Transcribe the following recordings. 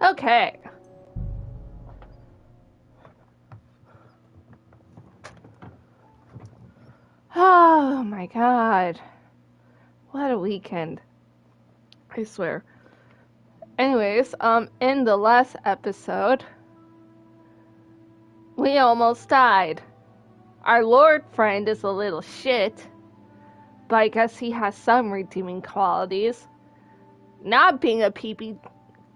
Okay. Oh my god. What a weekend. I swear. Anyways, in the last episode, we almost died. Our Lord friend is a little shit, but I guess he has some redeeming qualities. Not being a PP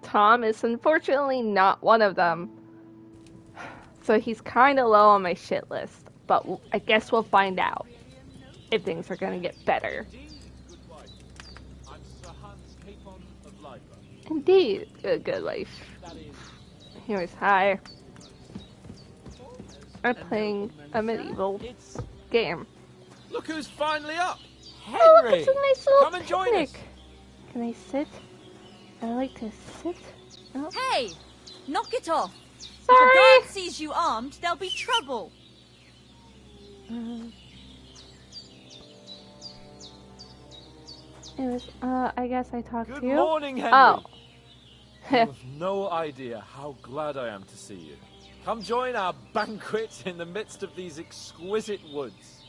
Tom is unfortunately not one of them. So he's kinda low on my shit list, but I guess we'll find out if things are gonna get better. Indeed, a good wife. Anyways, hi. I'm playing a medieval game. Look who's finally up! Oh, Henry! look, it's a nice little Come and join us! picnic. Can I sit? I like to sit. Oh. Hey! Knock it off! Sorry! If a guard sees you armed, there'll be trouble. Anyways, I guess I talked Good to you. morning, Henry! Oh. You have no idea how glad I am to see you. Come join our banquet in the midst of these exquisite woods.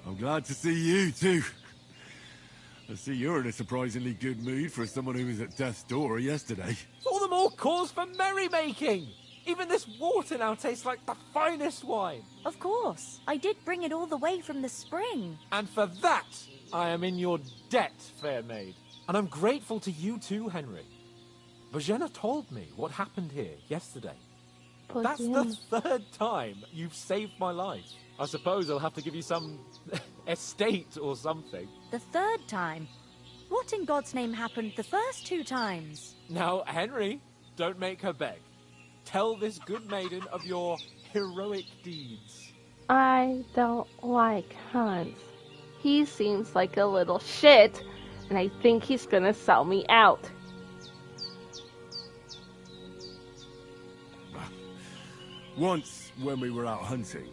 I'm glad to see you, too. I see you're in a surprisingly good mood for someone who was at death's door yesterday. All the more cause for merrymaking! Even this water now tastes like the finest wine. Of course. I did bring it all the way from the spring. And for that, I am in your debt, fair maid. And I'm grateful to you too, Henry. Bojena told me what happened here yesterday. That's the third time you've saved my life. I suppose I'll have to give you some estate or something. The third time? What in God's name happened the first 2 times? Now, Henry, don't make her beg. Tell this good maiden of your heroic deeds. I don't like Hans. He seems like a little shit, and I think he's gonna sell me out. Once, when we were out hunting,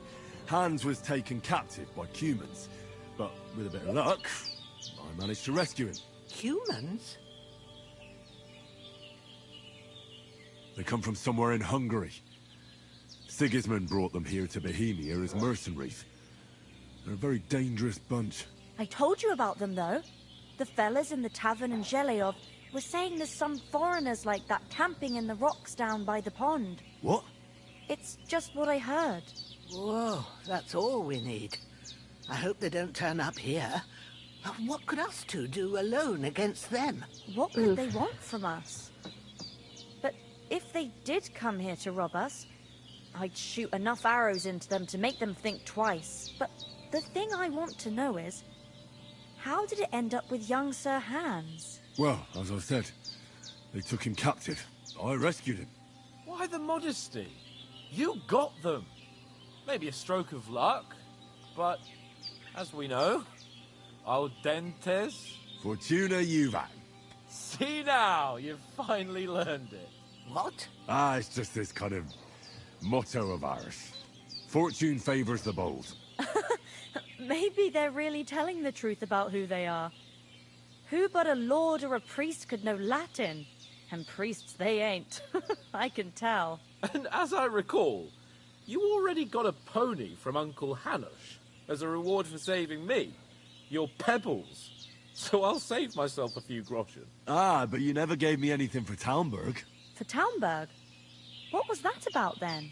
Hans was taken captive by humans. But with a bit of luck, I managed to rescue him. Humans? They come from somewhere in Hungary. Sigismund brought them here to Bohemia as mercenaries. They're a very dangerous bunch. I told you about them, though. The fellas in the tavern in Zheleyov were saying there's some foreigners like that camping in the rocks down by the pond. What? It's just what I heard. Whoa, that's all we need. I hope they don't turn up here. What could us two do alone against them? What could they want from us? But if they did come here to rob us, I'd shoot enough arrows into them to make them think twice. But the thing I want to know is, how did it end up with young Sir Hans? Well, as I said, they took him captive. I rescued him. Why the modesty? You got them. Maybe a stroke of luck, but as we know, al dentes. Fortuna juvat. See now, you've finally learned it. What? Ah, it's just this kind of motto of ours. Fortune favors the bold. Maybe they're really telling the truth about who they are. Who but a lord or a priest could know Latin? And priests they ain't. I can tell. And as I recall, you already got a pony from Uncle Hanush as a reward for saving me. Your pebbles. So I'll save myself a few groschen. Ah, but you never gave me anything for Talmberg. For Talmberg? What was that about then?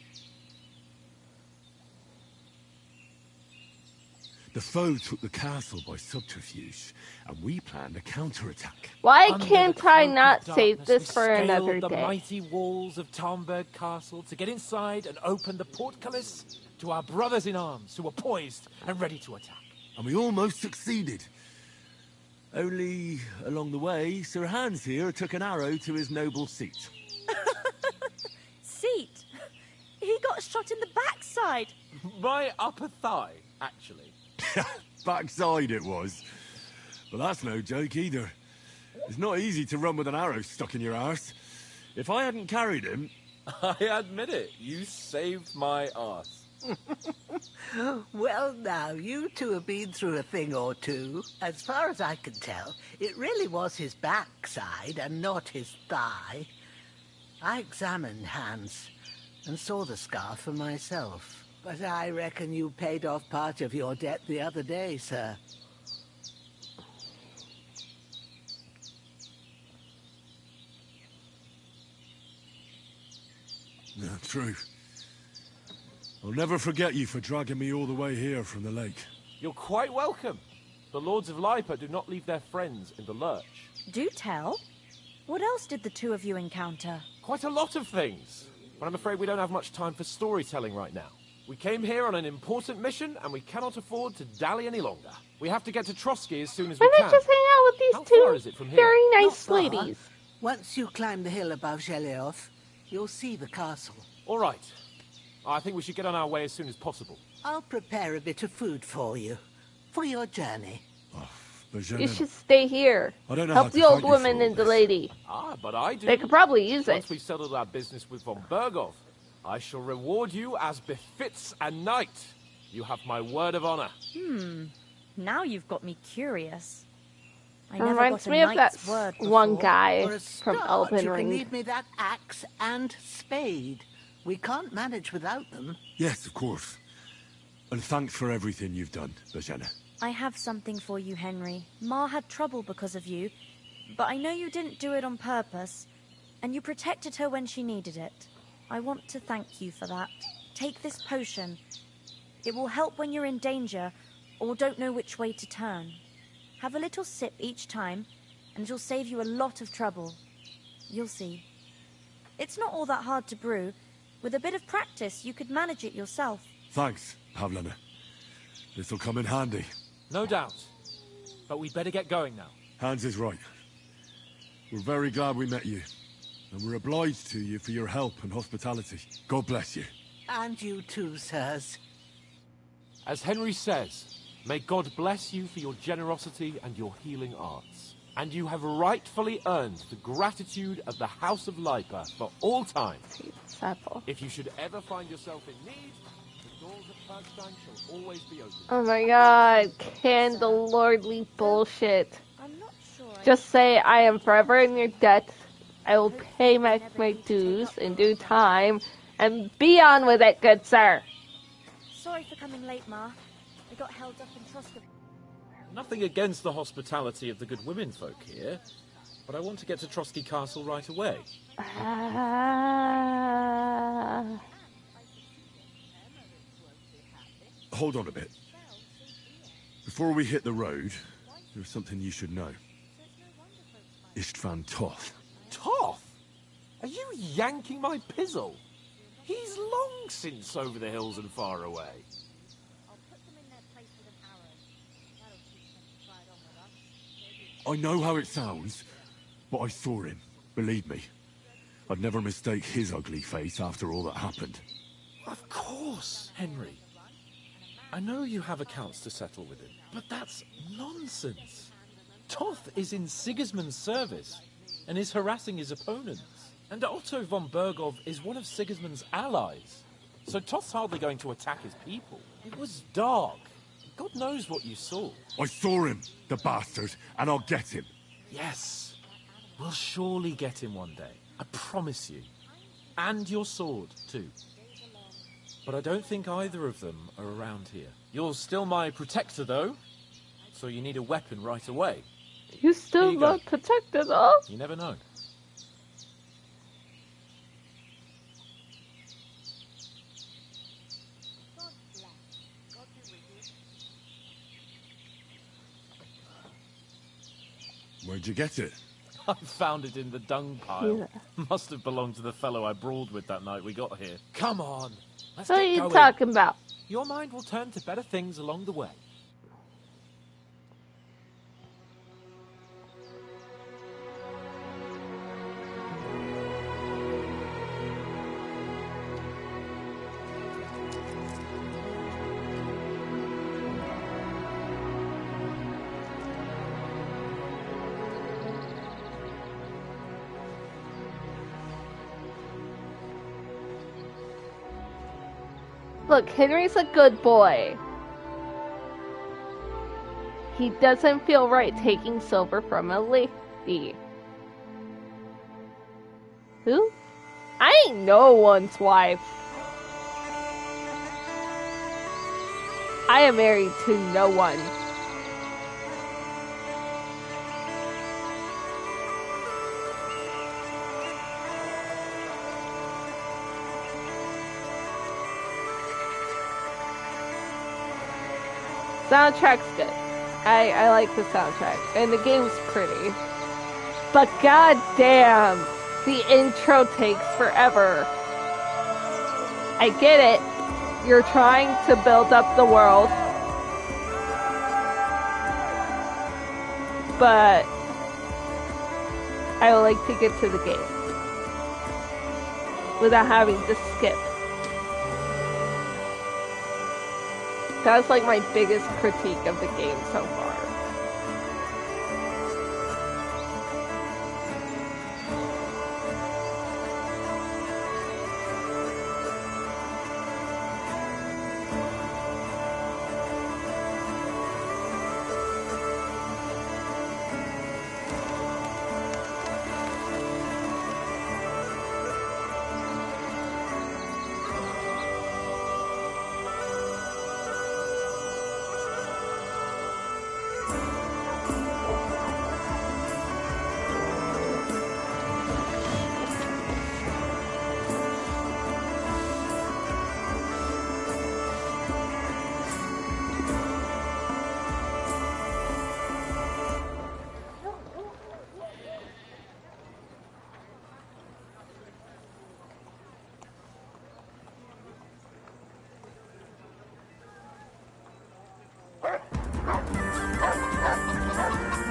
The foe took the castle by subterfuge, and we planned a counterattack. Why Under can't the I cloak not of save darkness, this we for scaled another the day? mighty walls of Talmberg Castle to get inside and open the portcullis to our brothers in arms who were poised and ready to attack. And we almost succeeded. Only, along the way, Sir Hans here took an arrow to his noble seat. Seat? He got shot in the backside. My upper thigh, actually. Backside it was. But that's no joke either. It's not easy to run with an arrow stuck in your arse. If I hadn't carried him... I admit it, you saved my arse. Well, now, you two have been through a thing or two. As far as I can tell, it really was his backside and not his thigh. I examined Hans and saw the scar for myself. But I reckon you paid off part of your debt the other day, sir. Yeah, true. I'll never forget you for dragging me all the way here from the lake. You're quite welcome. The Lords of Lipa do not leave their friends in the lurch. Do tell. What else did the two of you encounter? Quite a lot of things. But I'm afraid we don't have much time for storytelling right now. We came here on an important mission, and we cannot afford to dally any longer. We have to get to Trotsky as soon as we Why can. not just hang out with How these far is it two from here? very Not nice far. ladies? Once you climb the hill above Geleoth, you'll see the castle. All right. I think we should get on our way as soon as possible. I'll prepare a bit of food for you, for your journey. You should stay here. I don't know how Help to the old thank you for woman all and the this. lady. Ah, but I do. They could probably use it. Once we've settled our business with von Bergov, I shall reward you as befits a knight. You have my word of honor. Now you've got me curious. I never Reminds got a me of that knight's word one before. guy For a from start, Elden you can Ring. leave me that axe and spade. We can't manage without them. Yes, of course. And thanks for everything you've done, Bajana. I have something for you, Henry. Ma had trouble because of you, but I know you didn't do it on purpose, and you protected her when she needed it. I want to thank you for that. Take this potion. It will help when you're in danger or don't know which way to turn. Have a little sip each time, and it'll save you a lot of trouble. You'll see. It's not all that hard to brew. With a bit of practice, you could manage it yourself. Thanks, Pavlana. This'll come in handy. No doubt. But we'd better get going now. Hans is right. We're very glad we met you. And we're obliged to you for your help and hospitality. God bless you. And you too, sirs. As Henry says, may God bless you for your generosity and your healing arts. And you have rightfully earned the gratitude of the House of Lipa for all time. Disciple. If you should ever find yourself in need, the doors of Perkstein shall always be open. Oh my god, candle lordly bullshit. I'm not sure. Just say, I am forever in your debt. I will pay my dues in due time. And be on with it, good sir. Sorry for coming late, Ma. I got held up in Trotsky. Nothing against the hospitality of the good women folk here, but I want to get to Trotsky Castle right away. Hold on a bit. Before we hit the road, there's something you should know. Istvan Toth. Toth? Are you yanking my pizzle? He's long since over the hills and far away. I'll put them in their place with an arrow. That'll teach them to ride on with us. I know how it sounds, but I saw him. Believe me. I'd never mistake his ugly face after all that happened. Of course, Henry. I know you have accounts to settle with him, but that's nonsense. Toth is in Sigismund's service and is harassing his opponents. And Otto von Bergov is one of Sigismund's allies. So Toth's hardly going to attack his people. It was dark. God knows what you saw. I saw him, the bastard, and I'll get him. Yes. We'll surely get him one day. I promise you. And your sword, too. But I don't think either of them are around here. You're still my protector, though. So you need a weapon right away. You still Here you go. not protected, huh? You never know. Where'd you get it? I found it in the dung pile. Yeah. Must have belonged to the fellow I brawled with that night we got here. Come on. Let's What are get you going. talking about? Your mind will turn to better things along the way. Look, Henry's a good boy. He doesn't feel right taking silver from a lady. Who? I ain't no one's wife. I am married to no one. Soundtrack's good. I like the soundtrack. And the game's pretty. But goddamn, the intro takes forever. I get it. You're trying to build up the world. But I would like to get to the game without having to skip. That's like my biggest critique of the game so far.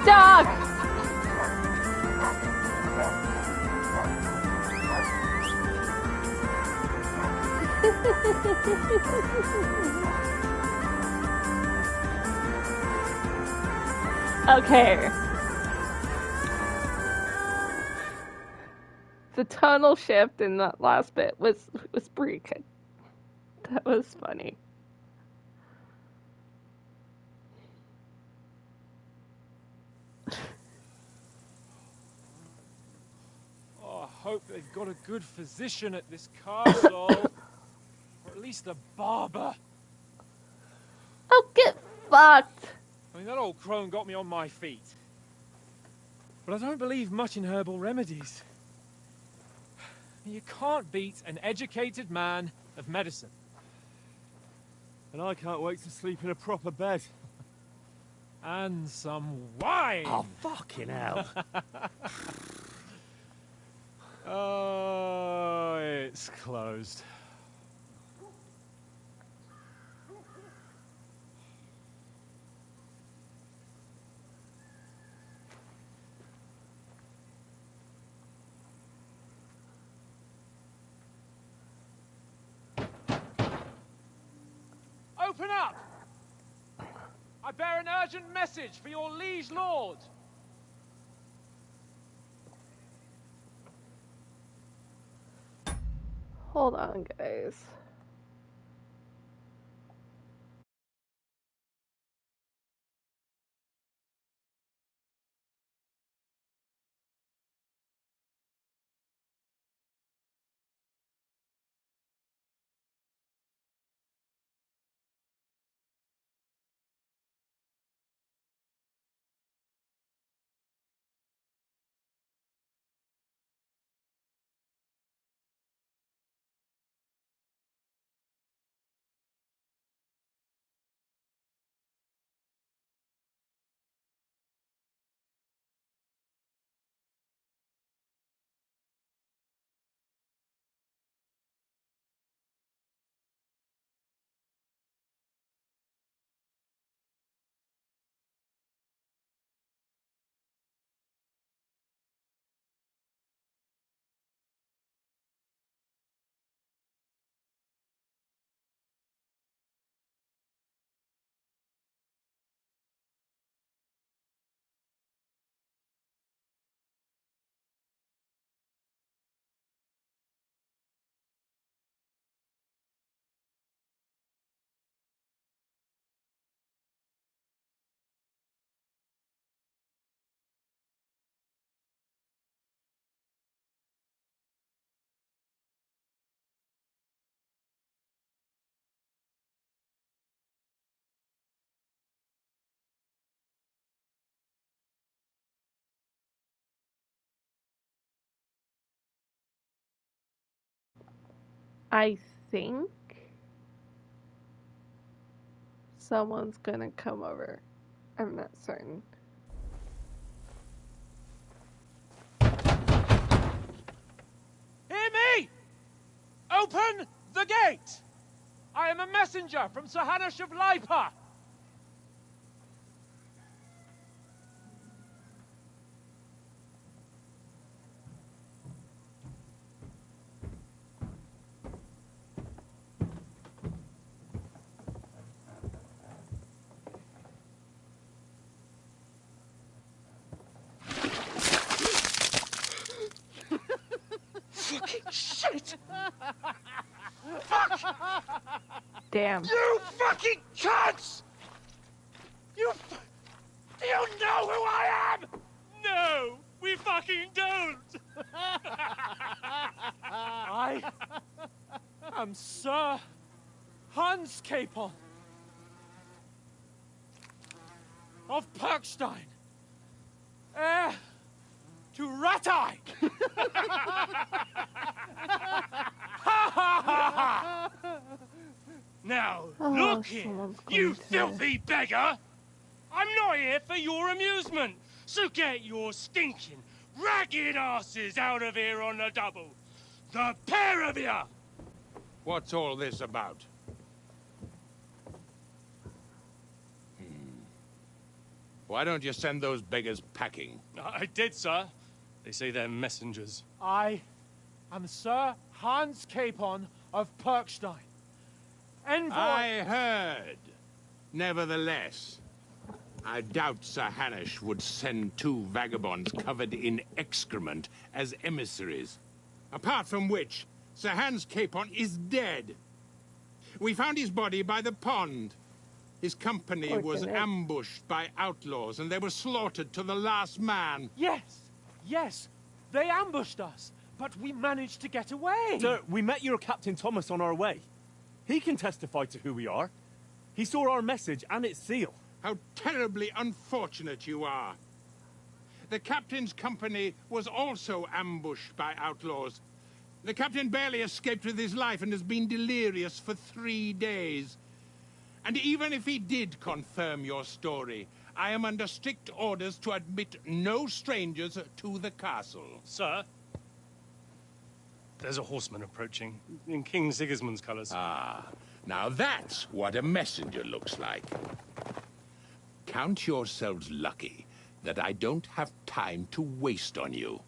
Dog! Okay. The tonal shift in that last bit was pretty good. That was funny. Oh, I hope they've got a good physician at this castle. Or at least a barber. Oh, get fucked. I mean, that old crone got me on my feet. But I don't believe much in herbal remedies. You can't beat an educated man of medicine. And I can't wait to sleep in a proper bed. And some wine! Oh, fucking hell. Oh, it's closed. Open up! I bear an urgent message for your liege lord. Hold on, guys. I think someone's gonna come over. I'm not certain. Hear me! Open the gate! I am a messenger from Sir Hanush of Lipa! Fucking shit! Fuck! Damn. You fucking cunts! Do you know who I am? No, we fucking don't! I am Sir Hans Capon of Perkstein, heir to Ratai! Now, look here, you filthy beggar! I'm not here for your amusement, so get your stinking, ragged asses out of here on the double. The pair of you! What's all this about? Why don't you send those beggars packing? I did, sir. They say they're messengers. I am Sir Hans Capon of Perkstein. Envoy... I heard. Nevertheless, I doubt Sir Hanush would send two vagabonds covered in excrement as emissaries. Apart from which, Sir Hans Capon is dead. We found his body by the pond. His company was ambushed by outlaws, and they were slaughtered to the last man. Yes, they ambushed us, but we managed to get away. Sir, we met your Captain Thomas on our way. He can testify to who we are. He saw our message and its seal. How terribly unfortunate you are. The captain's company was also ambushed by outlaws. The captain barely escaped with his life and has been delirious for 3 days. And even if he did confirm your story, I am under strict orders to admit no strangers to the castle. Sir, there's a horseman approaching, in King Sigismund's colours. Ah, now that's what a messenger looks like. Count yourselves lucky that I don't have time to waste on you.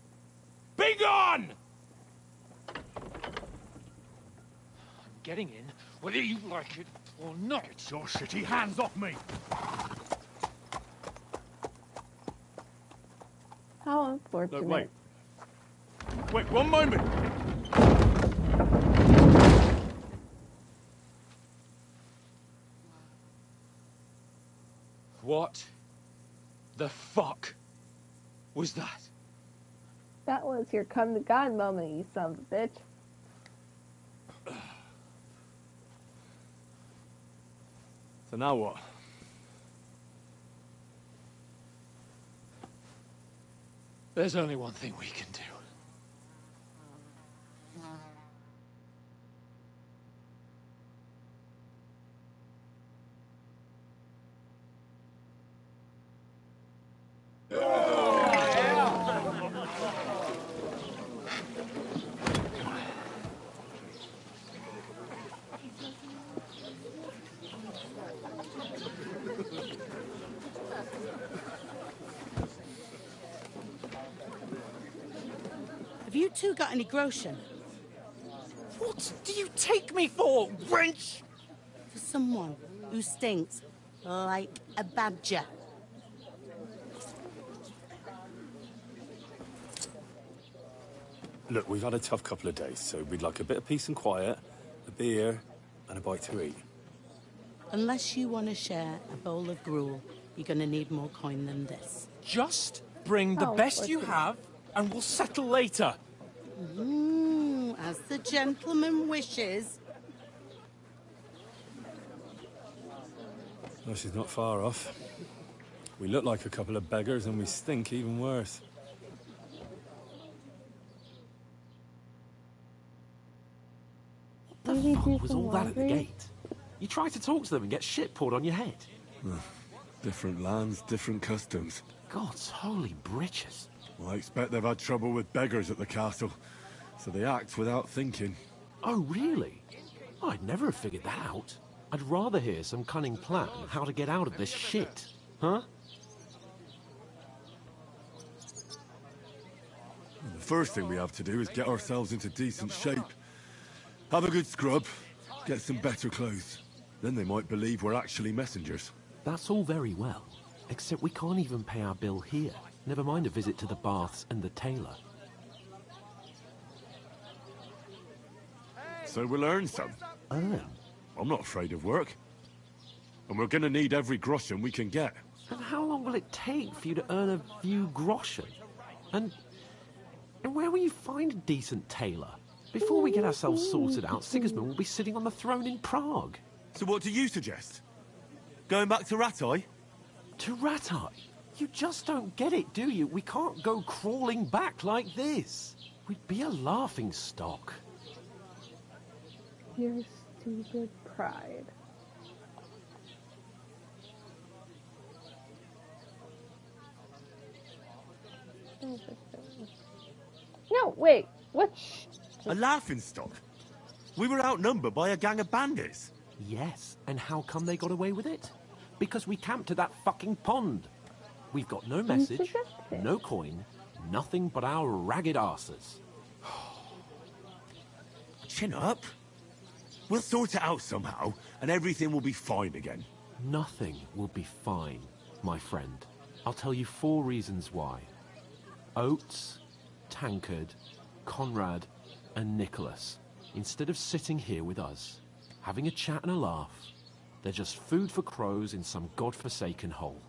Be gone! I'm getting in, whether you like it or not. Get your shitty hands off me! How unfortunate. No, wait. Wait, one moment! What the fuck was that? That was your come to God moment, you son of a bitch. So now what? There's only one thing we can do. Have you two got any groschen? What do you take me for, wench? For someone who stinks like a badger. Look, we've had a tough couple of days, so we'd like a bit of peace and quiet, a beer, and a bite to eat. Unless you want to share a bowl of gruel, you're going to need more coin than this. Just bring the best you have, and we'll settle later. As the gentleman wishes. Well, she's not far off. We look like a couple of beggars, and we stink even worse. What the fuck was all that at the gate? You try to talk to them and get shit poured on your head. Different lands, different customs. God's holy britches. Well, I expect they've had trouble with beggars at the castle, so they act without thinking. Oh, really? I'd never have figured that out. I'd rather hear some cunning plan how to get out of this shit. Huh? The first thing we have to do is get ourselves into decent shape. Have a good scrub, get some better clothes. Then they might believe we're actually messengers. That's all very well, except we can't even pay our bill here. Never mind a visit to the baths and the tailor. So we'll earn some. Earn? I'm not afraid of work. And we're gonna need every groschen we can get. And how long will it take for you to earn a few groschen? And where will you find a decent tailor? Before we get ourselves sorted out, Sigismund will be sitting on the throne in Prague. So what do you suggest? Going back to Ratai? To Ratai? You just don't get it, do you? We can't go crawling back like this. We'd be a laughing stock. Your stupid pride. No, wait. What? A laughing stock? We were outnumbered by a gang of bandits. Yes, and how come they got away with it? Because we camped at that fucking pond. We've got no message, no coin, nothing but our ragged arses. Chin up. We'll sort it out somehow, and everything will be fine again. Nothing will be fine, my friend. I'll tell you 4 reasons why. Oates, Tankard, Conrad, and Nicholas, instead of sitting here with us, having a chat and a laugh, they're just food for crows in some godforsaken hole.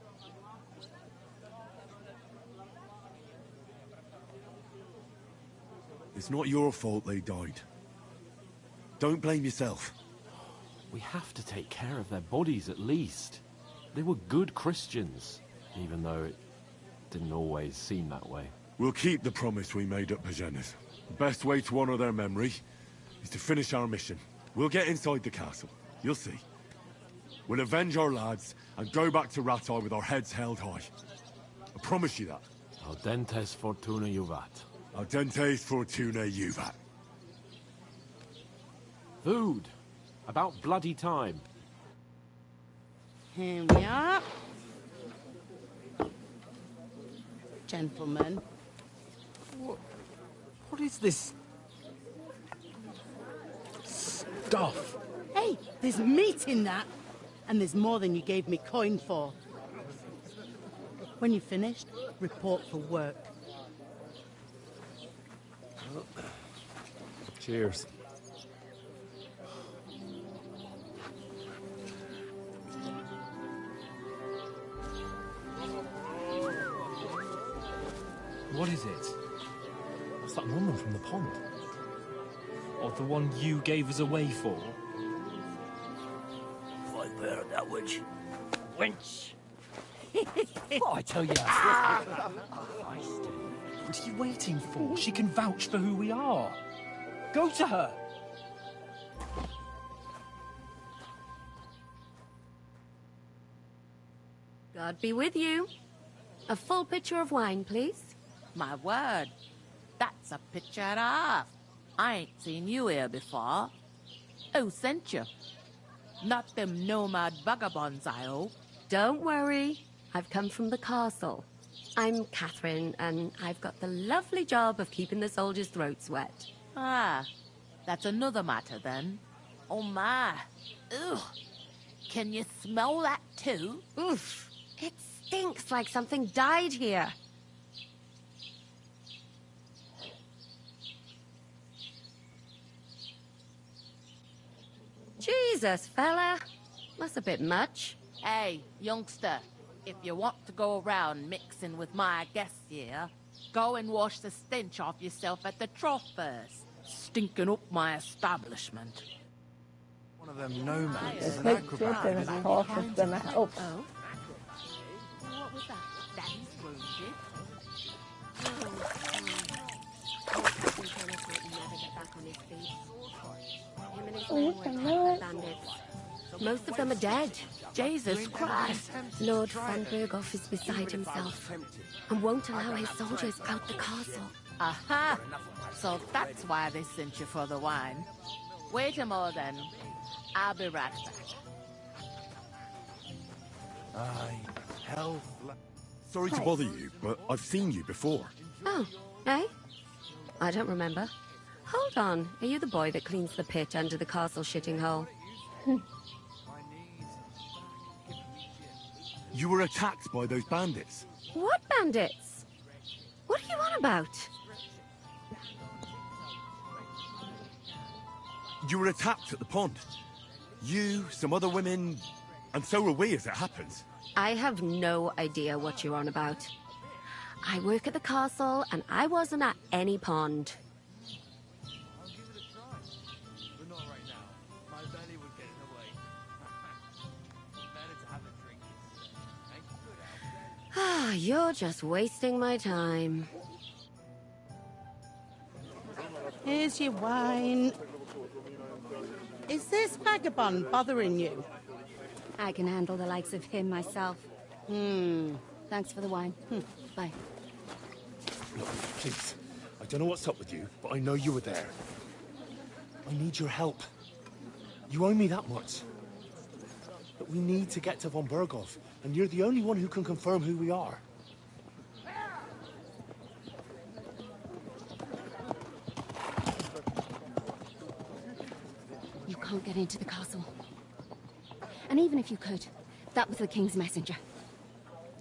It's not your fault they died. Don't blame yourself. We have to take care of their bodies at least. They were good Christians, even though it didn't always seem that way. We'll keep the promise we made at Pagena's. The best way to honor their memory is to finish our mission. We'll get inside the castle. You'll see. We'll avenge our lads and go back to Ratai with our heads held high. I promise you that. Audentes fortuna juvat. Audentes fortuna juvat. Food. About bloody time. Here we are. Gentlemen. What is this stuff? Hey, there's meat in that. And there's more than you gave me coin for. When you're finished, report for work. Cheers. What is it? What's that woman from the pond? Or the one you gave us away for? Right there, that witch. Wench! I tell you. What are you waiting for? She can vouch for who we are. Go to her. God be with you. A full pitcher of wine, please. My word, that's a picture and a half. I ain't seen you here before. Who sent you? Not them nomad vagabonds, I hope. Don't worry. I've come from the castle. I'm Catherine, and I've got the lovely job of keeping the soldiers' throats wet. Ah, that's another matter then. Oh my. Ugh. Can you smell that too? Oof. It stinks like something died here. Jesus, fella. That's a bit much. Hey, youngster, if you want to go around mixing with my guests here, go and wash the stench off yourself at the trough first. Stinking up my establishment. One of them nomads is an Take acrobat. shit and talk is gonna help. Oh? What was that? Daddy's wounded? Never get back on his feet. Him and his men were attacked by bandits. Most of them are dead. Jesus Christ. Lord von Berghoff is beside himself and won't allow his soldiers out the castle. Aha! So that's why they sent you for the wine. Wait a moment then. I'll be right back. Sorry to bother you, but I've seen you before. Oh, eh? I don't remember. Hold on, are you the boy that cleans the pit under the castle shitting hole? You were attacked by those bandits. What bandits? What are you on about? You were attacked at the pond. You, some other women, and so were we, as it happens. I have no idea what you're on about. I work at the castle, and I wasn't at any pond. Ah, you're just wasting my time. Here's your wine. Is this vagabond bothering you? I can handle the likes of him myself. Thanks for the wine. Bye. Look, please. I don't know what's up with you, but I know you were there. I need your help. You owe me that much. But we need to get to von Berghoff, and you're the only one who can confirm who we are. You can't get into the castle. And even if you could, that was the King's messenger.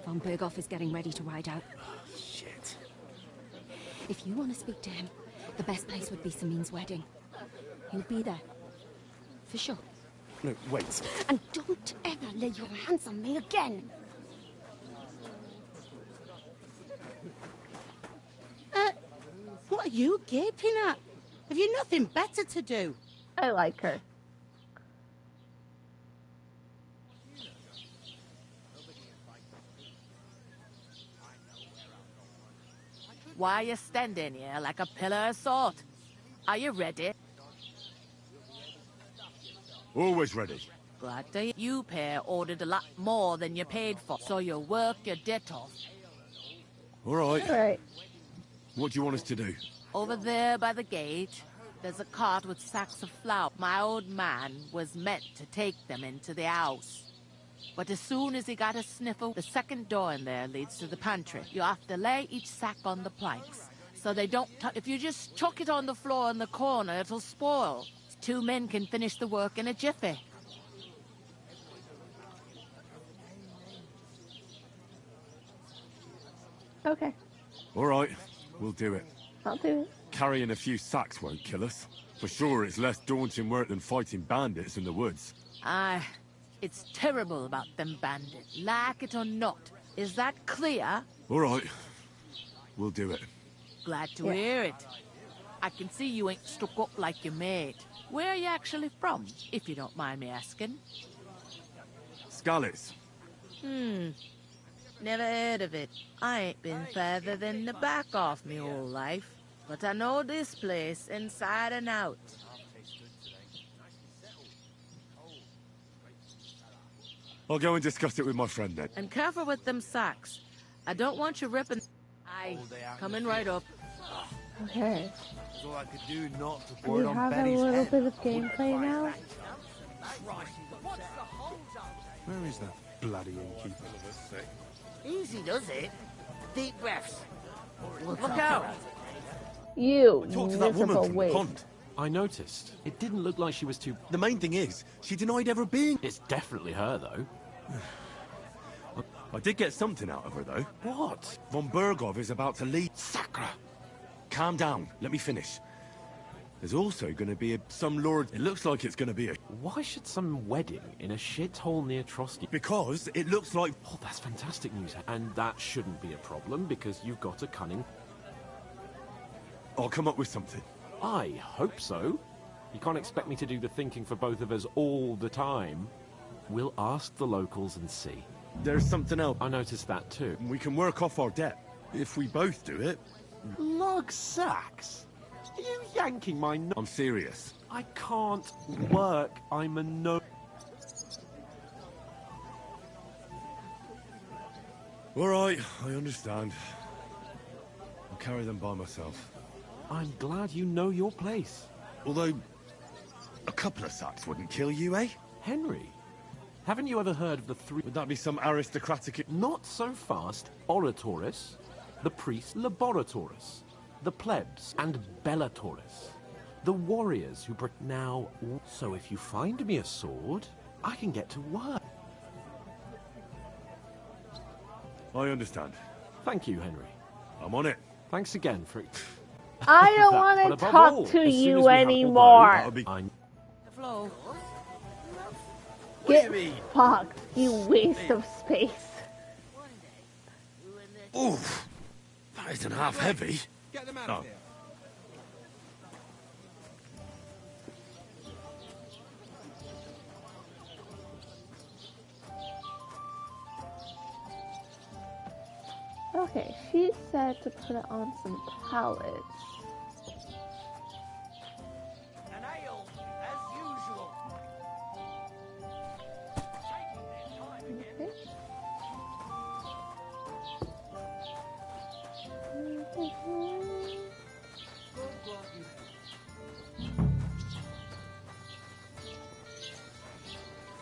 Von Berghoff is getting ready to ride out. Shit. If you want to speak to him, the best place would be Samin's wedding. He'll be there. For sure. No, wait. And don't ever lay your hands on me again! What are you gaping at? Have you nothing better to do? I like her. Why are you standing here like a pillar of salt? Are you ready? Always ready. Glad to hear you pair ordered a lot more than you paid for, so you work your debt off. All right. All right. What do you want us to do? Over there by the gate, there's a cart with sacks of flour. My old man was meant to take them into the house. But as soon as he got a sniffle, the second door in there leads to the pantry. You have to lay each sack on the planks, so they don't if you just chuck it on the floor in the corner, it'll spoil. 2 men can finish the work in a jiffy. Okay. All right, we'll do it. I'll do it. Carrying a few sacks won't kill us. For sure, it's less daunting work than fighting bandits in the woods. Aye, it's terrible about them bandits, like it or not. Is that clear? All right, we'll do it. Glad to hear it. I can see you ain't stuck up like your mate. Where are you actually from, if you don't mind me asking? Scallies. Never heard of it. I ain't been further than the back off me whole life. But I know this place inside and out. I'll go and discuss it with my friend then. And careful with them sacks. I don't want you ripping... Aye, coming right up. Okay. That's all I could do not to We pour it on have a Benny's little head. bit of gameplay now. Where is that bloody innkeeper? Easy does it. Deep breaths. Look out! You Talk to that woman miserable from the waste. pond. I noticed. It didn't look like she was too... The main thing is, she denied ever being... It's definitely her, though. I did get something out of her, though. What? Von Berghoff is about to leave. Sacra! Calm down. Let me finish. There's also going to be some lord... It looks like it's going to be a... Why should some wedding in a shithole near Trotsky... Because it looks like... Oh, that's fantastic news. And that shouldn't be a problem, because you've got a cunning... I'll come up with something. I hope so. You can't expect me to do the thinking for both of us all the time. We'll ask the locals and see. There's something else. I noticed that too. We can work off our debt. If we both do it. Lug sacks? you yanking my I'm serious. I can't work. I'm a no... All right, I understand. I'll carry them by myself. I'm glad you know your place. Although, a couple of sacks wouldn't kill you, eh? Henry, haven't you ever heard of the three... Would that be some aristocratic... Not so fast. Oratoris, the priest, Laboratoris, the plebs, and Bellatoris. The warriors who... Now, so if you find me a sword, I can get to work. I understand. Thank you, Henry. I'm on it. Thanks again for... I don't want to talk to you anymore. Get fucked, you waste of space. Oof. That isn't half heavy. Get them out of here. Okay, she said to put it on some pallets. An ale, as usual.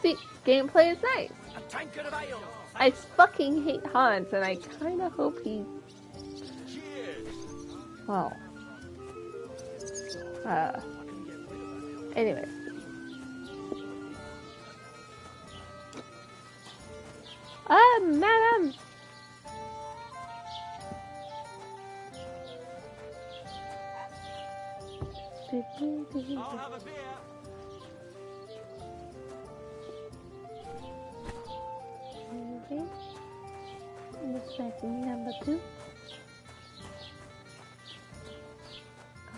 See, gameplay is nice. A tankard of ale. I fucking hate Hans, and I kind of hope he... Well... Anyway. Madam! I'll have a beer. Okay. This might be number 2.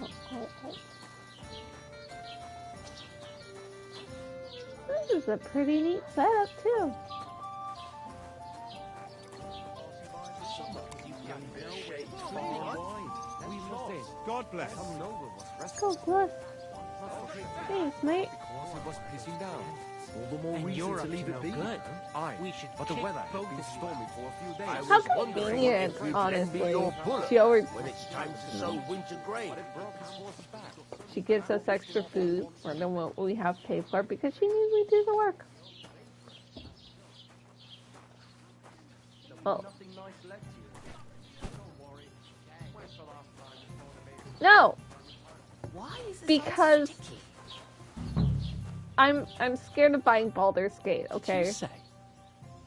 Oh. This is a pretty neat setup, too. God bless. God bless. Thanks, mate. All the more reason to leave it be. Good. Aye, we should but the weather has been stormy for a few days. How convenient, honestly. She always... When it's time to sow winter grain. She gives us extra food more than what we have paid for because she needs we do the work. Oh. No! Why is this because I'm scared of buying Baldur's Gate, okay?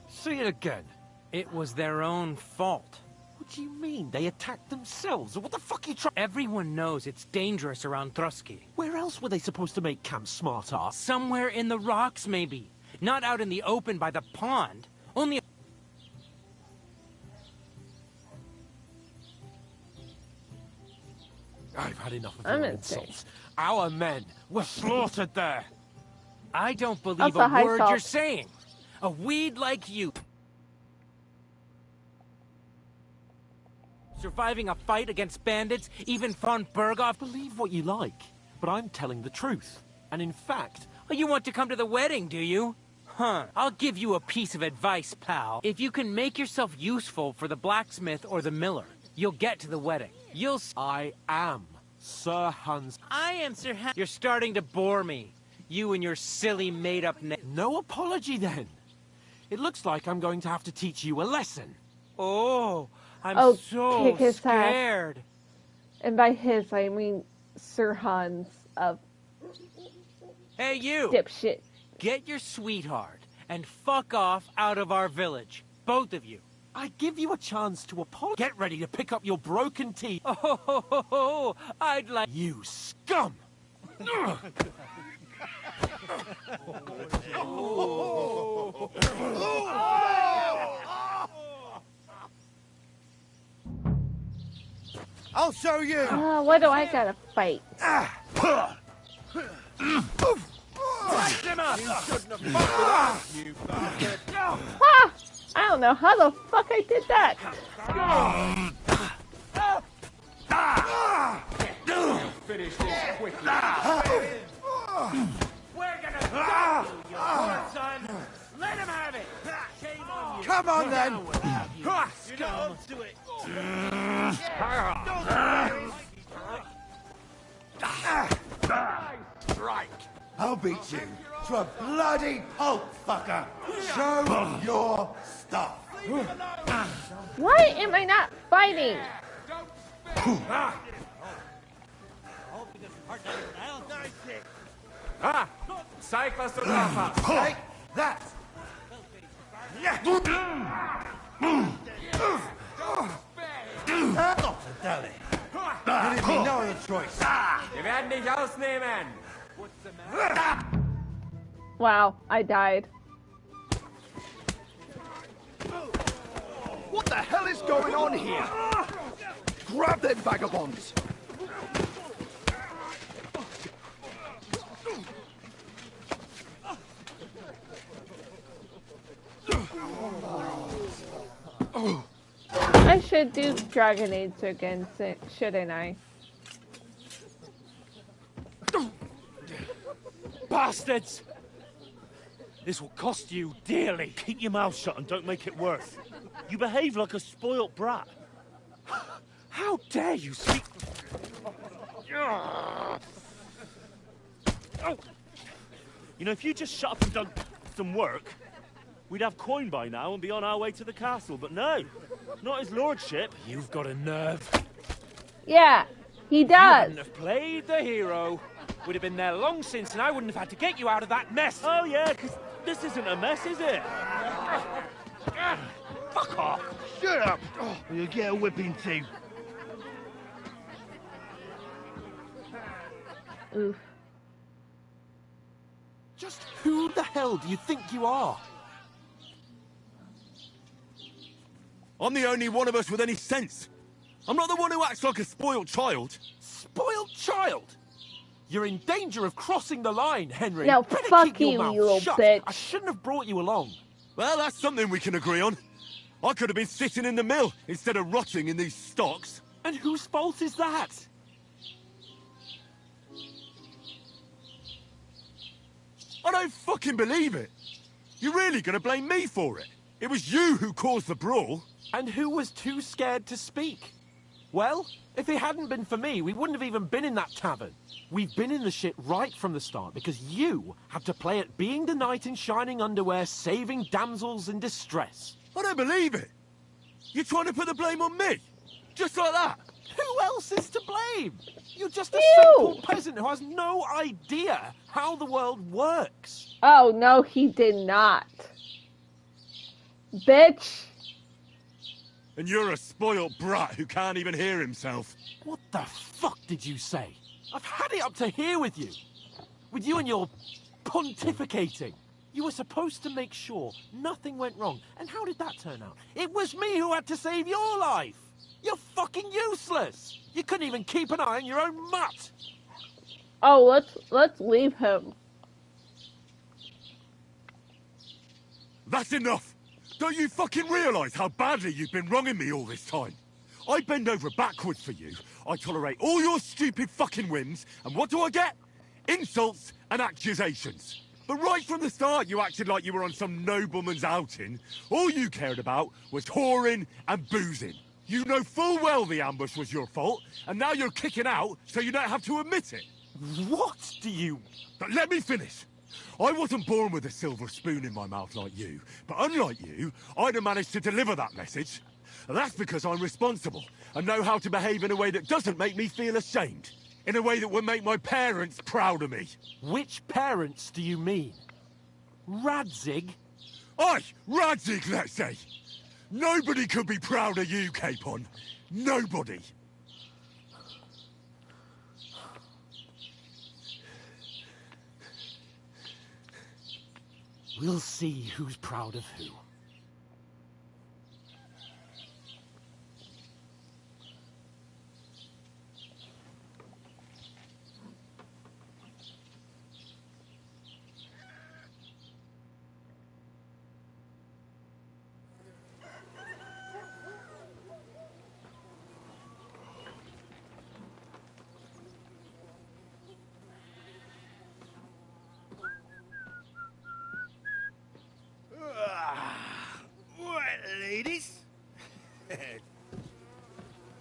Say it again. It was their own fault. What do you mean? They attacked themselves? What the fuck are you trying... Everyone knows it's dangerous around Thruski. Where else were they supposed to make camp, smart-ass? Somewhere in the rocks, maybe. Not out in the open by the pond. Only... I've had enough of your insults. Our men were slaughtered there. I don't believe a word you're saying. A weed like you. Surviving a fight against bandits, even von Berghoff. Believe what you like, but I'm telling the truth. And in fact... You want to come to the wedding, do you? Huh. I'll give you a piece of advice, pal. If you can make yourself useful for the blacksmith or the miller, you'll get to the wedding. I am Sir Hans. I am Sir Hans. You're starting to bore me. You and your silly made-up name. No apology, then. It looks like I'm going to have to teach you a lesson. Oh, I'm so kick his scared. Ass. And by his, I mean Sir Hans of... Hey, you! Dipshit. Get your sweetheart and fuck off out of our village. Both of you. I give you a chance to apologize. Get ready to pick up your broken teeth. Oh, I'd like... You scum! I'll show you! What do I gotta fight? I don't know how the fuck I did that. finish this quickly. We're gonna stop you, you poor son! Let him have it! Shame on you! Come on, then! You're not up to it! Strike! I'll beat you to a bloody pulp, fucker! Show your stuff! Why am I not fighting? Zeig, was du drauf hast. Take that! Not a dally. There is no other choice. Wir werden dich ausnehmen. Wow, I died. What the hell is going on here? Grab them vagabonds! I should do dragonades again, shouldn't I? Bastards! This will cost you dearly. Keep your mouth shut and don't make it worse. You behave like a spoilt brat. How dare you speak... Oh. You know, if you just shut up and done some work, we'd have coin by now and be on our way to the castle, but no. Not his lordship. You've got a nerve. Yeah, he does. You wouldn't have played the hero. We'd have been there long since and I wouldn't have had to get you out of that mess. Oh, yeah, because this isn't a mess, is it? Fuck off. Shut up! Oh, you'll get a whipping too. Oof. Just who the hell do you think you are? I'm the only one of us with any sense. I'm not the one who acts like a spoiled child. Spoiled child? You're in danger of crossing the line, Henry. No, better fuck keep your you, mouth you little shut. bitch. I shouldn't have brought you along. Well, that's something we can agree on. I could have been sitting in the mill instead of rotting in these stocks. And whose fault is that? I don't fucking believe it. You're really gonna blame me for it? It was you who caused the brawl. And who was too scared to speak? Well, if it hadn't been for me, we wouldn't have even been in that tavern. We've been in the shit right from the start because you had to play at being the knight in shining underwear, saving damsels in distress. I don't believe it. You're trying to put the blame on me? Just like that? Who else is to blame? You're just a You! simple peasant who has no idea how the world works. Oh, no, he did not. Bitch. And you're a spoilt brat who can't even hear himself. What the fuck did you say? I've had it up to here with you. With you and your pontificating. You were supposed to make sure nothing went wrong. And how did that turn out? It was me who had to save your life. You're fucking useless. You couldn't even keep an eye on your own mutt. Oh, let's leave him. That's enough. Don't you fucking realise how badly you've been wronging me all this time? I bend over backwards for you. I tolerate all your stupid fucking whims. And what do I get? Insults and accusations. But right from the start, you acted like you were on some nobleman's outing. All you cared about was whoring and boozing. You know full well the ambush was your fault, and now you're kicking out so you don't have to admit it. What do you... But let me finish. I wasn't born with a silver spoon in my mouth like you, but unlike you, I'd have managed to deliver that message. That's because I'm responsible and know how to behave in a way that doesn't make me feel ashamed. In a way that would make my parents proud of me. Which parents do you mean? Radzig? Aye, Radzig, let's say. Nobody could be proud of you, Capon. Nobody. We'll see who's proud of who.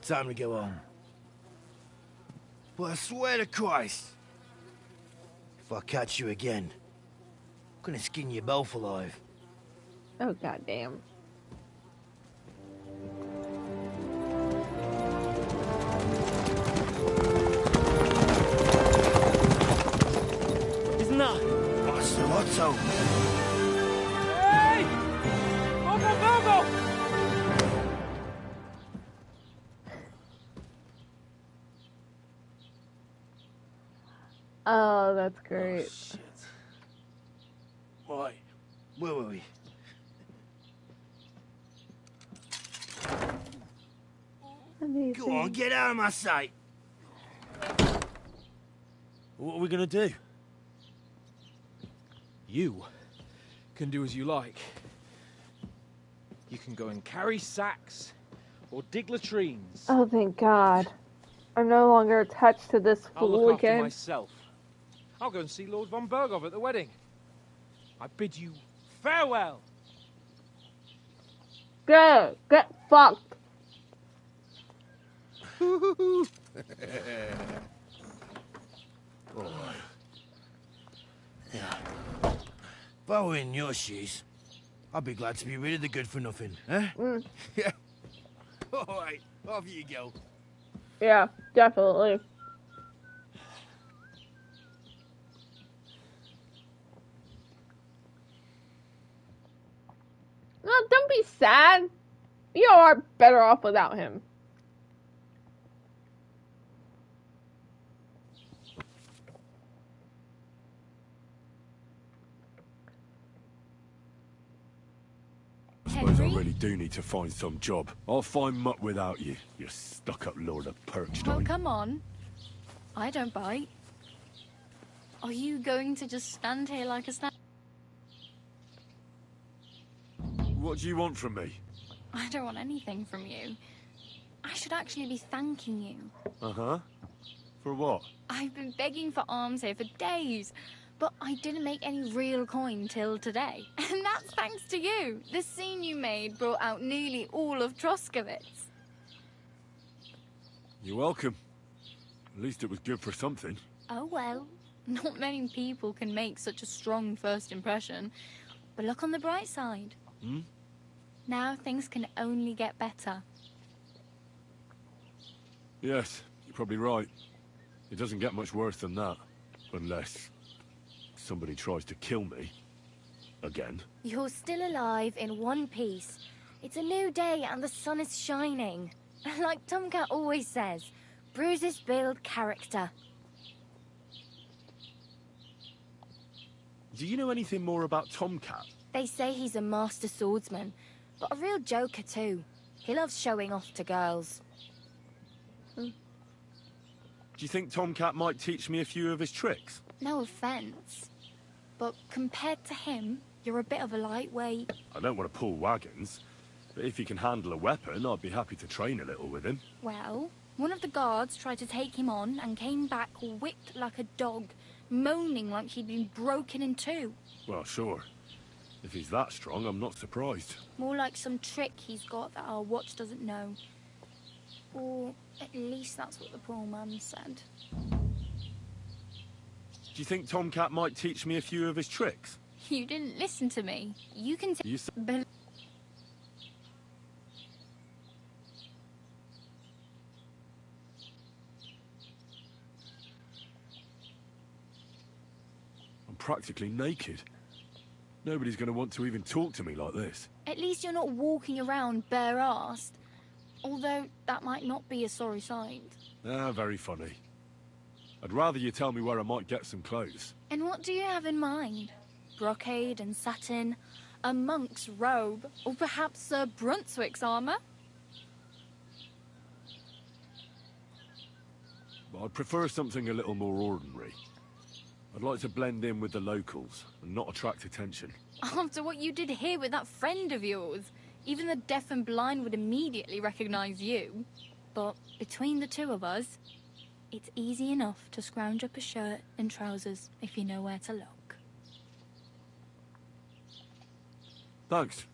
Time to go home. But I swear to Christ, if I catch you again, I'm gonna skin you both alive. Oh, goddamn. Isn't that? Otto! Hey! Go! Oh, that's great. Oh, shit. Right, where were we? Amazing. Go on, get out of my sight! What are we gonna do? You can do as you like. You can go and carry sacks, or dig latrines. Oh, thank God. I'm no longer attached to this I'll fool look after again. myself. I'll go and see Lord von Berghoff at the wedding. I bid you farewell. Go! Get fucked! Alright. Yeah. If I were in your shoes, I'd be glad to be rid of the good for nothing, eh? Yeah. Alright, off you go. Yeah, definitely. No, don't be sad. You are better off without him. I suppose I really do need to find some job. I'll find mutt without you, you stuck-up lord of Perkstein. Well, come on. I don't bite. Are you going to just stand here like a snap? What do you want from me? I don't want anything from you. I should actually be thanking you. Uh-huh. For what? I've been begging for alms here for days, but I didn't make any real coin till today. And that's thanks to you. The scene you made brought out nearly all of Troskowitz. You're welcome. At least it was good for something. Oh well, not many people can make such a strong first impression. But look on the bright side. Hmm? Now things can only get better. Yes, you're probably right. It doesn't get much worse than that. Unless somebody tries to kill me. Again. You're still alive in one piece. It's a new day and the sun is shining. Like Tomcat always says, bruises build character. Do you know anything more about Tomcat? They say he's a master swordsman, but a real joker too. He loves showing off to girls. Do you think Tomcat might teach me a few of his tricks? No offense, but compared to him, you're a bit of a lightweight. I don't want to pull wagons, but if he can handle a weapon, I'd be happy to train a little with him. Well, one of the guards tried to take him on and came back whipped like a dog, moaning like he'd been broken in two. Well, sure. If he's that strong, I'm not surprised. More like some trick he's got that our watch doesn't know. Or at least that's what the poor man said. Do you think Tomcat might teach me a few of his tricks? You didn't listen to me. You can You I'm practically naked. Nobody's going to want to even talk to me like this. At least you're not walking around bare-assed. Although that might not be a sorry sight. Ah, very funny. I'd rather you tell me where I might get some clothes. And what do you have in mind? Brocade and satin, a monk's robe, or perhaps Sir Brunswick's armour? I'd prefer something a little more ordinary. I'd like to blend in with the locals and not attract attention. After what you did here with that friend of yours, even the deaf and blind would immediately recognize you. But between the two of us, it's easy enough to scrounge up a shirt and trousers if you know where to look. Thanks.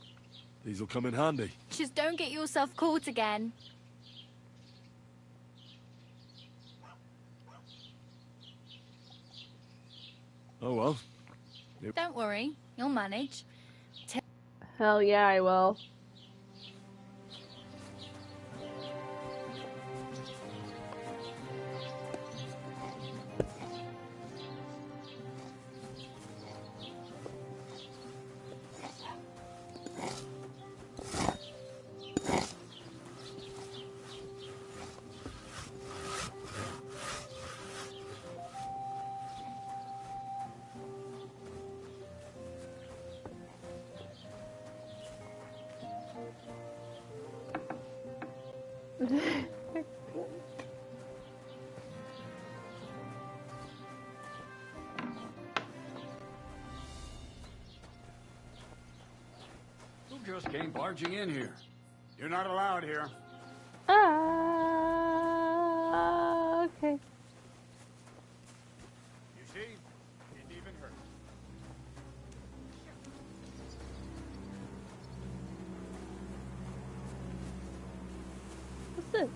These'll come in handy. Just don't get yourself caught again. Oh well. Don't worry, you'll manage. Hell yeah, I will. Who just came barging in here? You're not allowed here. Okay. You see? Didn't even hurt. What's this?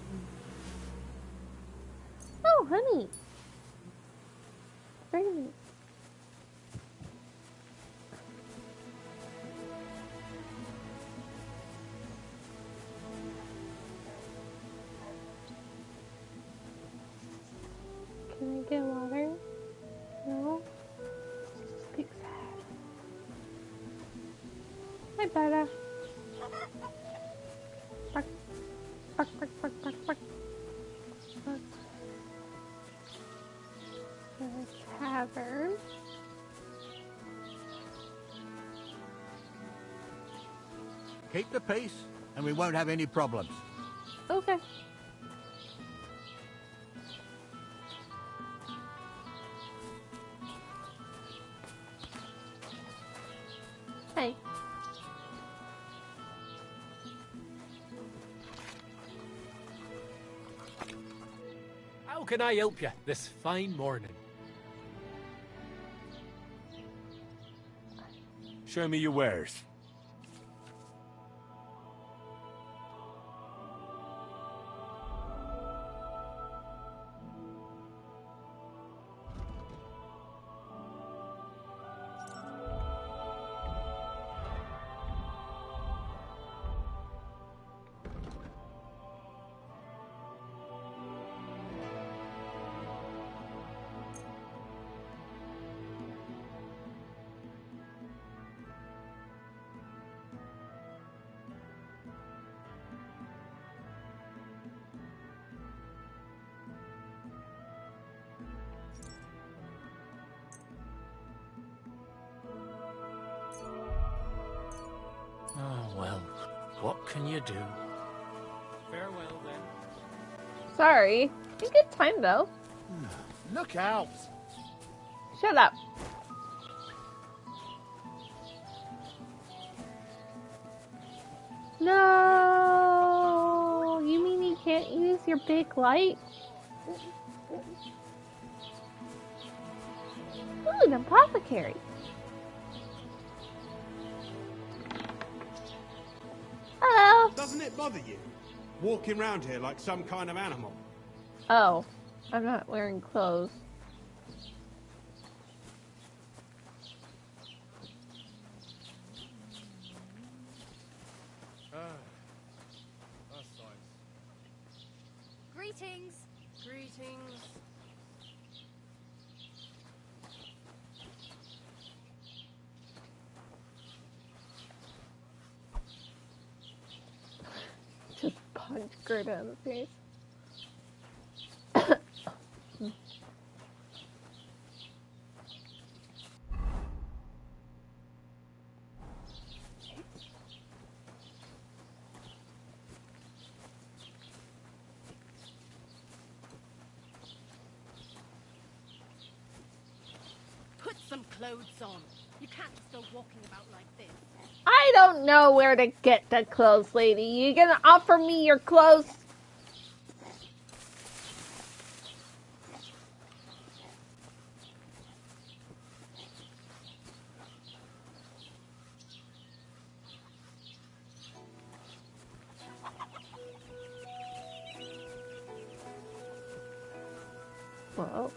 Oh, honey. Very nice. Can I get water? No? Big sad. Hi, Bella. Bark, bark, bark, bark, bark, bark. Bark. The tavern. Keep the peace, and we won't have any problems. Okay. Hey. How can I help you this fine morning? Show me your wares. Oh, well, what can you do? Farewell, then. Sorry. A good time, though. Look out! Shut up. No! You mean you can't use your big light? Ooh, an apothecary. Hello. Doesn't it bother you? Walking around here like some kind of animal. Oh, I'm not wearing clothes. Greetings. Greetings. Just punch Gerda in the face. Put some clothes on. You can't just go walking about like this. I don't know where to get the clothes, lady. You gonna offer me your clothes? Well.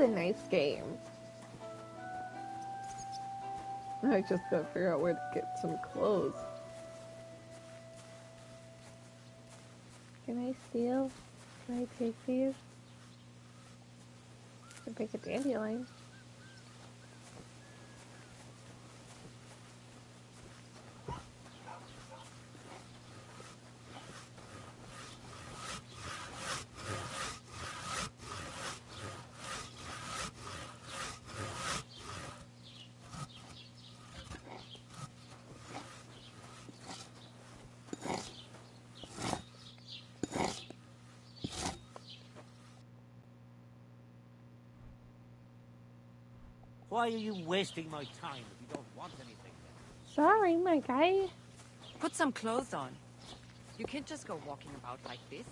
a nice game. I just gotta figure out where to get some clothes. Can I steal? Can I take these? I can pick a dandelion. Why are you wasting my time if you don't want anything? Sorry, my guy. Put some clothes on. You can't just go walking about like this.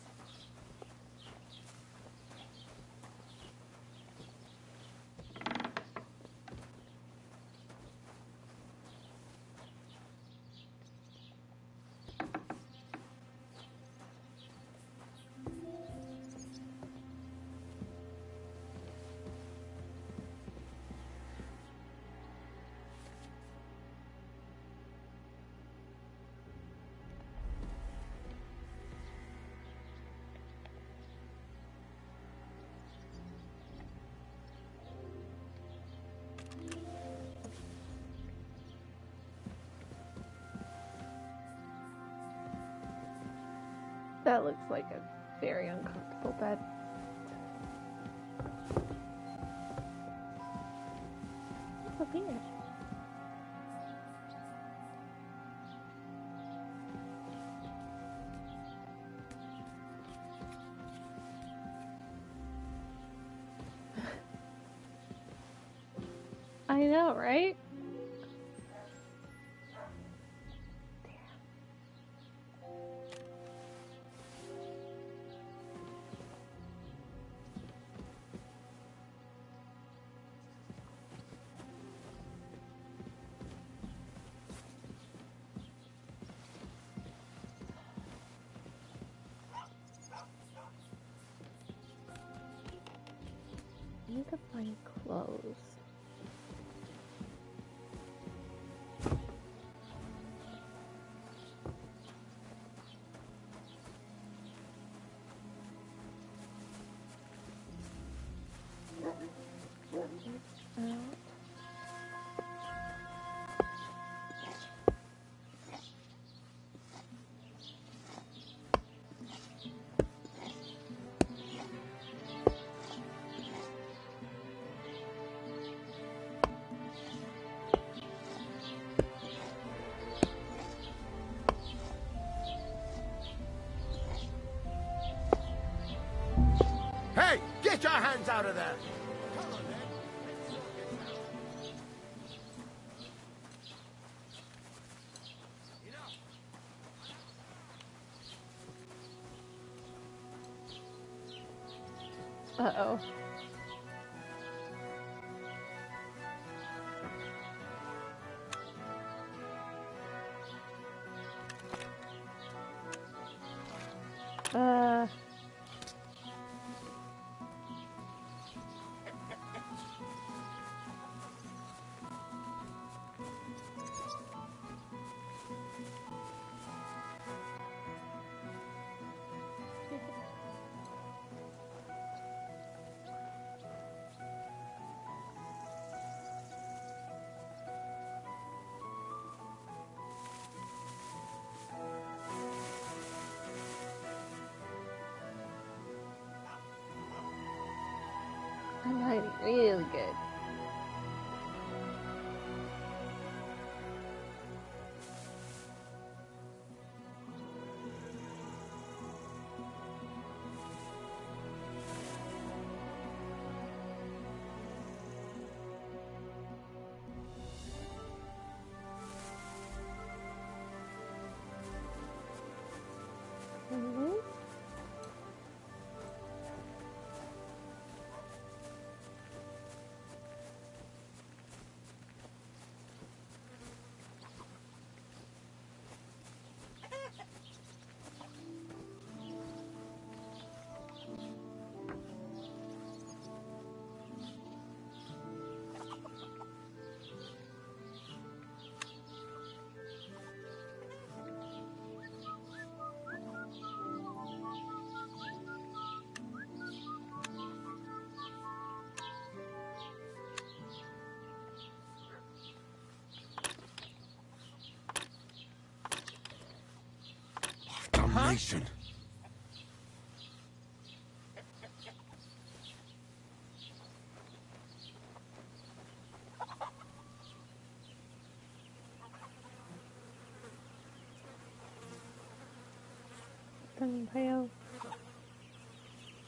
That looks like a very uncomfortable bed. So weird. I know, right? I need to find clothes. Hey, get your hands out of there! Uh-oh. I'm hiding really good. information.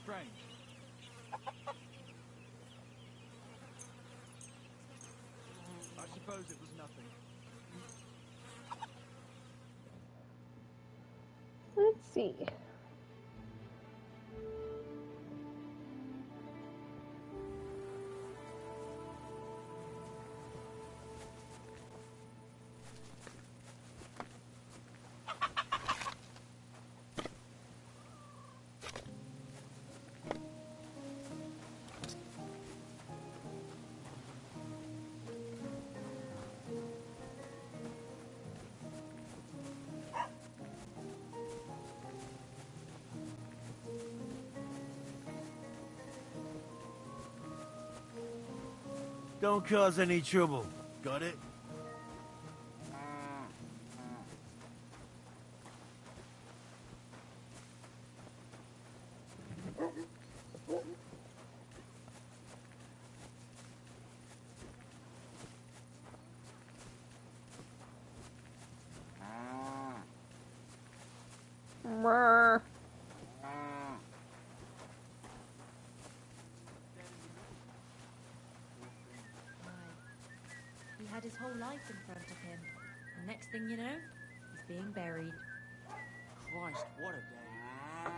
Strange. I suppose it was nothing. Let's see. Don't cause any trouble. Got it? Brr. He had his whole life in front of him. And next thing you know, he's being buried. Christ, what a day. Have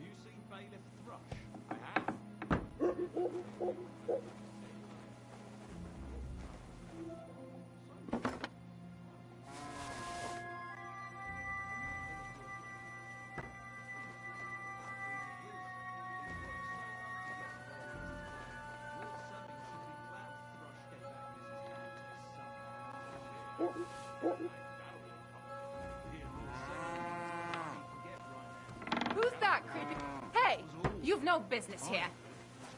you seen Bailiff Thrush? I have. Who's that creepy? Hey, you've no business here.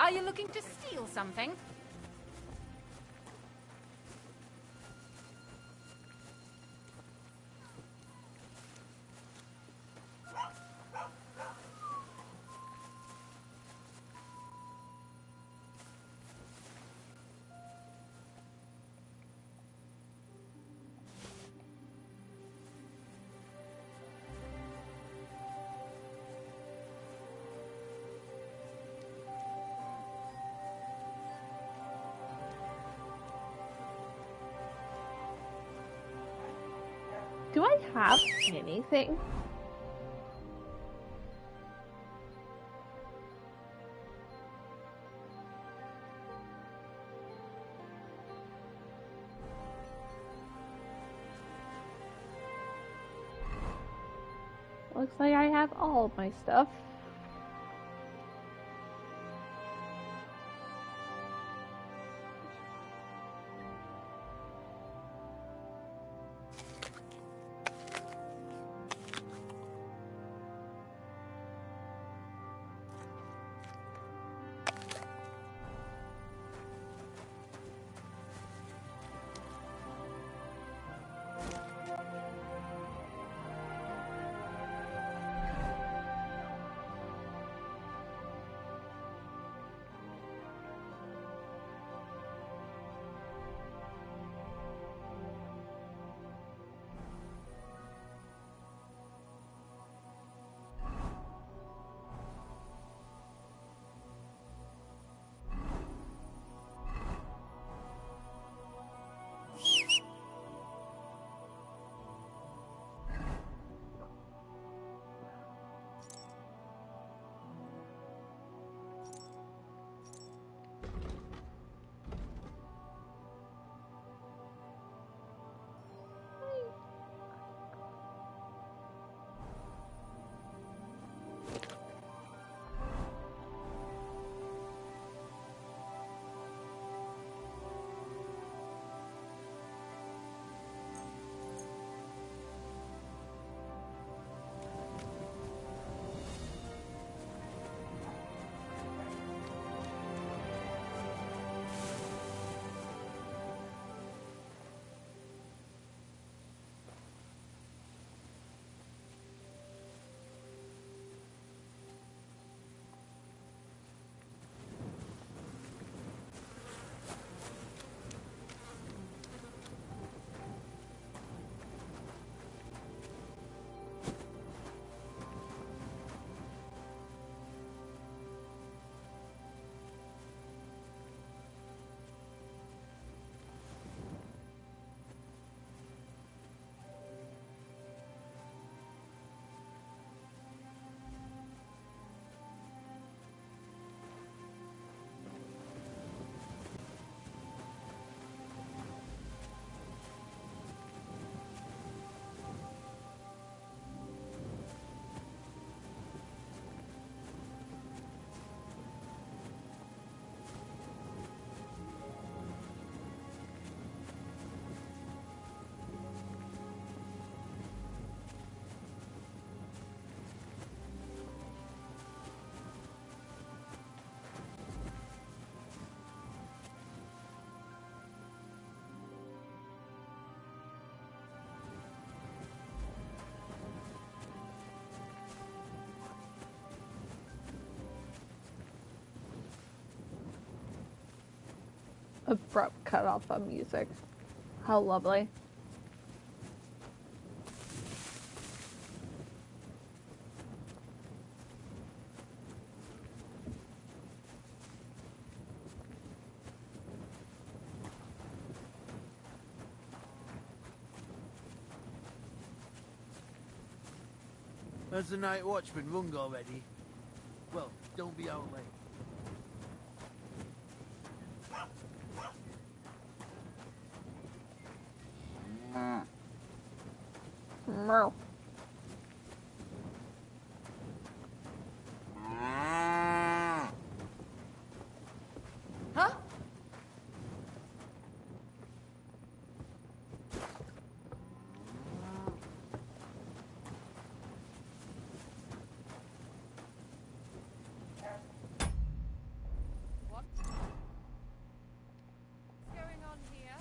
Are you looking to steal something? Do I have anything? Looks like I have all of my stuff. Abrupt cut off on music. How lovely. Has the night watchman rung already? Well, don't be out late. Meow. Huh? What's going on here?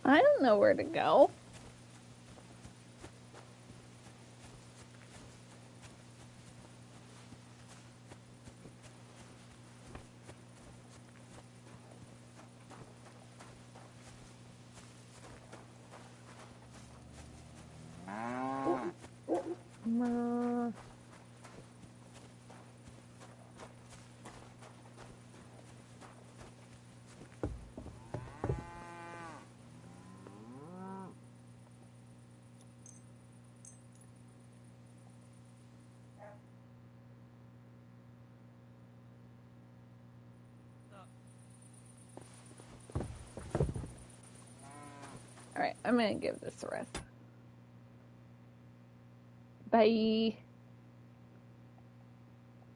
I don't know where to go. Meow. Alright, I'm gonna give this a rest. Bye.